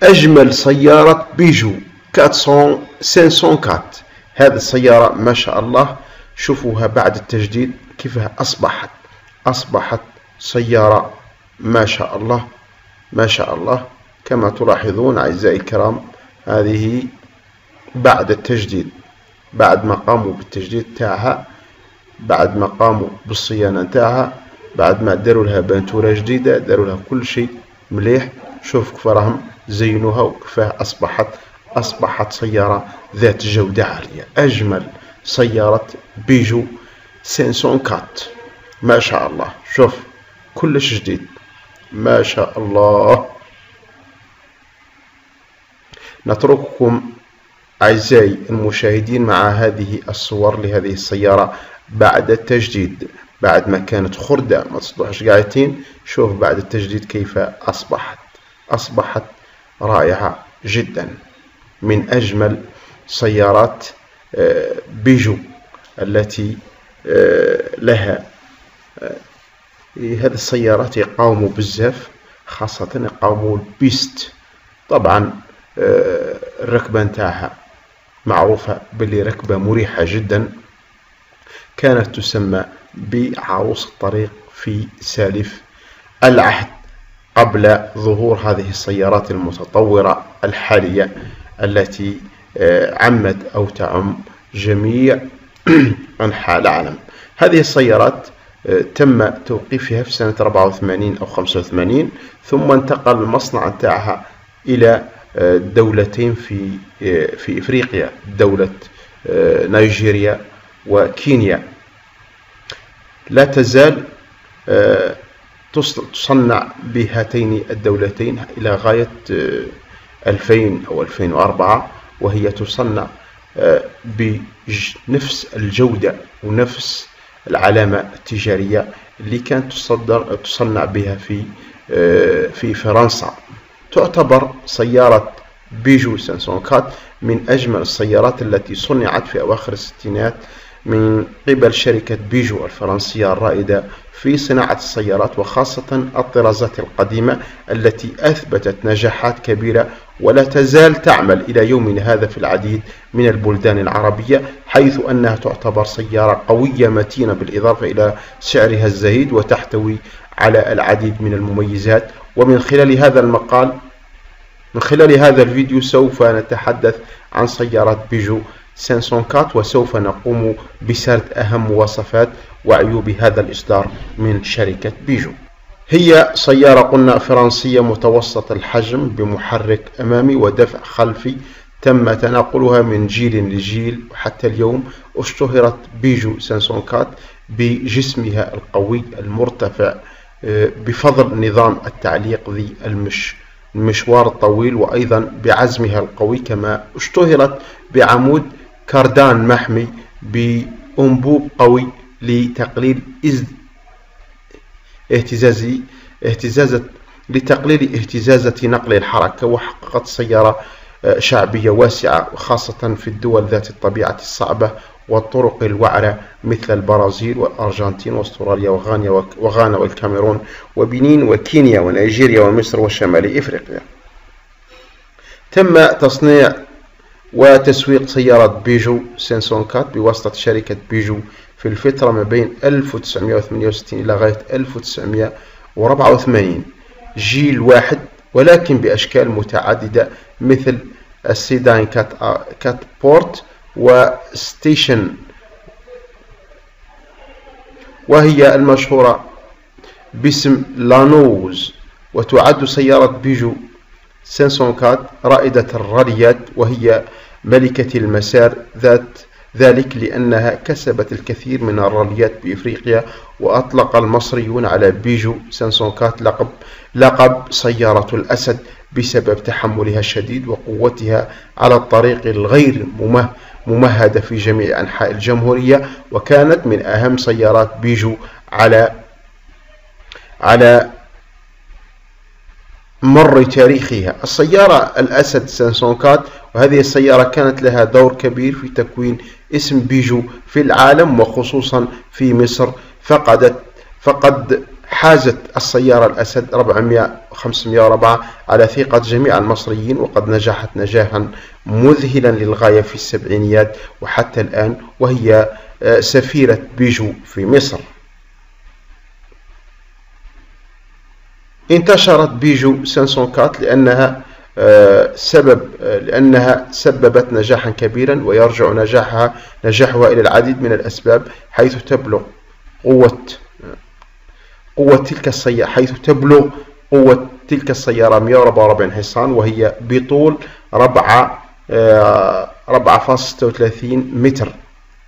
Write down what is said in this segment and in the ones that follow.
أجمل سيارة بيجو 504. هذه السيارة ما شاء الله، شوفوها بعد التجديد كيفها أصبحت سيارة ما شاء الله ما شاء الله. كما تلاحظون أعزائي الكرام، هذه بعد التجديد، بعد ما قاموا بالتجديد تاعها، بعد ما قاموا بالصيانة تاعها، بعد ما داروا لها بانتورة جديدة، داروا لها كل شيء مليح. شوف كيف راهم زينوها وكيف أصبحت سيارة ذات جودة عالية. أجمل سيارة بيجو 504 ما شاء الله. شوف كلش جديد ما شاء الله. نترككم أعزائي المشاهدين مع هذه الصور لهذه السيارة بعد التجديد، بعد ما كانت خردة ما تصلحش قاعدين. شوف بعد التجديد كيف أصبحت رائعة جدا. من أجمل سيارات بيجو التي لها هذه السيارات يقاوموا بزاف، خاصة يقاوموا البيست. طبعا الركبة نتاعها معروفة باللي ركبة مريحة جدا، كانت تسمى بعروس الطريق في سالف العهد قبل ظهور هذه السيارات المتطورة الحالية التي عمت أو تعم جميع أنحاء العالم. هذه السيارات تم توقيفها في سنة 84 أو 85، ثم انتقل المصنع تاعها إلى دولتين في إفريقيا، دولة نيجيريا وكينيا. لا تزال تصنع بهاتين الدولتين إلى غاية 2000 أو 2004، وهي تصنع بنفس الجودة ونفس العلامة التجارية اللي كانت تصنع بها في فرنسا. تعتبر سيارة بيجو 504 من أجمل السيارات التي صنعت في أواخر الستينات من قبل شركة بيجو الفرنسية الرائدة في صناعة السيارات، وخاصة الطرازات القديمة التي أثبتت نجاحات كبيرة ولا تزال تعمل إلى يومنا هذا في العديد من البلدان العربية، حيث أنها تعتبر سيارة قوية متينة بالإضافة إلى سعرها الزهيد، وتحتوي على العديد من المميزات. ومن خلال هذا المقال، من خلال هذا الفيديو، سوف نتحدث عن سيارات بيجو 504، وسوف نقوم بسرد أهم مواصفات وعيوب هذا الإصدار من شركة بيجو. هي سيارة قلنا فرنسية متوسط الحجم بمحرك أمامي ودفع خلفي، تم تناقلها من جيل لجيل، وحتى اليوم اشتهرت بيجو 504 بجسمها القوي المرتفع بفضل نظام التعليق ذي المشوار الطويل، وأيضا بعزمها القوي. كما اشتهرت بعمود كاردان محمي بأنبوب قوي لتقليل اهتزازة نقل الحركة، وحققت السيارة شعبية واسعة، وخاصة في الدول ذات الطبيعة الصعبة والطرق الوعرة مثل البرازيل والأرجنتين واستراليا وغانا والكاميرون وبنين وكينيا ونيجيريا ومصر وشمال إفريقيا. تم تصنيع وتسويق سيارة بيجو 504 بواسطة شركة بيجو في الفترة ما بين 1968 إلى غاية 1984، جيل واحد ولكن بأشكال متعددة مثل السيدان كات بورت وستيشن، وهي المشهورة باسم لانوز. وتعد سيارة بيجو 504 رائدة الراليات، وهي ملكة المسار ذلك لأنها كسبت الكثير من الراليات بإفريقيا. وأطلق المصريون على بيجو 504 لقب سيارة الأسد بسبب تحملها الشديد وقوتها على الطريق الغير ممهدة في جميع أنحاء الجمهورية، وكانت من أهم سيارات بيجو على مر تاريخها. السيارة الأسد 504، وهذه السيارة كانت لها دور كبير في تكوين اسم بيجو في العالم وخصوصا في مصر، فقد حازت السيارة الأسد 504 على ثقة جميع المصريين، وقد نجحت نجاحا مذهلا للغاية في السبعينيات وحتى الآن، وهي سفيرة بيجو في مصر. انتشرت بيجو 504 لأنها سببت نجاحا كبيرا، ويرجع نجاحها إلى العديد من الأسباب، حيث تبلغ قوة تلك السيارة 144 حصان، وهي بطول 4.36 متر،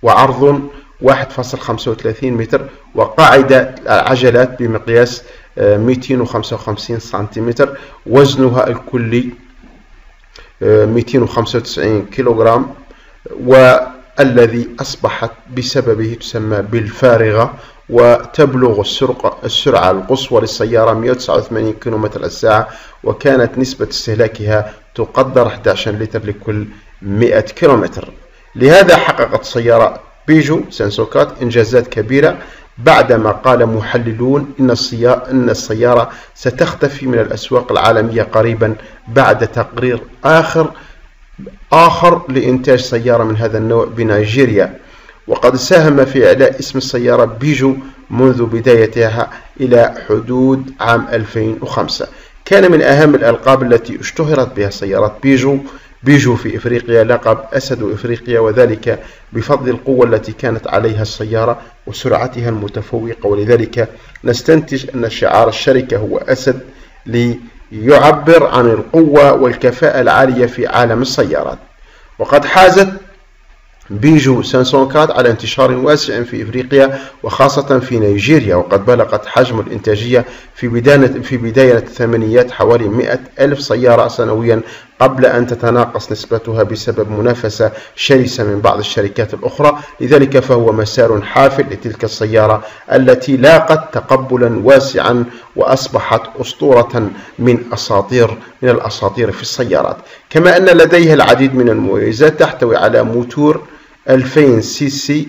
وعرض 1.35 متر، وقاعدة العجلات بمقياس 255 سنتيمتر، وزنها الكلي 295 كيلوغرام، والذي أصبحت بسببه تسمى بالفارغة، وتبلغ السرعة القصوى للسيارة 189 كيلومتر الساعة، وكانت نسبة استهلاكها تقدر 11 لتر لكل 100 كيلومتر. لهذا حققت سيارة بيجو 504 إنجازات كبيرة، بعدما قال محللون إن السيارة ستختفي من الأسواق العالمية قريبا بعد تقرير آخر لإنتاج سيارة من هذا النوع بنيجيريا. وقد ساهم في إعلاء اسم السيارة بيجو منذ بدايتها إلى حدود عام 2005. كان من أهم الألقاب التي اشتهرت بها سيارات بيجو في إفريقيا لقب أسد إفريقيا، وذلك بفضل القوة التي كانت عليها السيارة وسرعتها المتفوقة، ولذلك نستنتج أن شعار الشركة هو أسد، ليعبر عن القوة والكفاءة العالية في عالم السيارات. وقد حازت بيجو 504 على انتشار واسع في إفريقيا وخاصة في نيجيريا، وقد بلغت حجم الإنتاجية في بداية الثمانينيات حوالي 100,000 سيارة سنويا، قبل أن تتناقص نسبتها بسبب منافسة شرسة من بعض الشركات الأخرى. لذلك فهو مسار حافل لتلك السيارة التي لاقت تقبلا واسعا، وأصبحت أسطورة من الأساطير في السيارات. كما أن لديها العديد من المميزات، تحتوي على موتور 2000 سي سي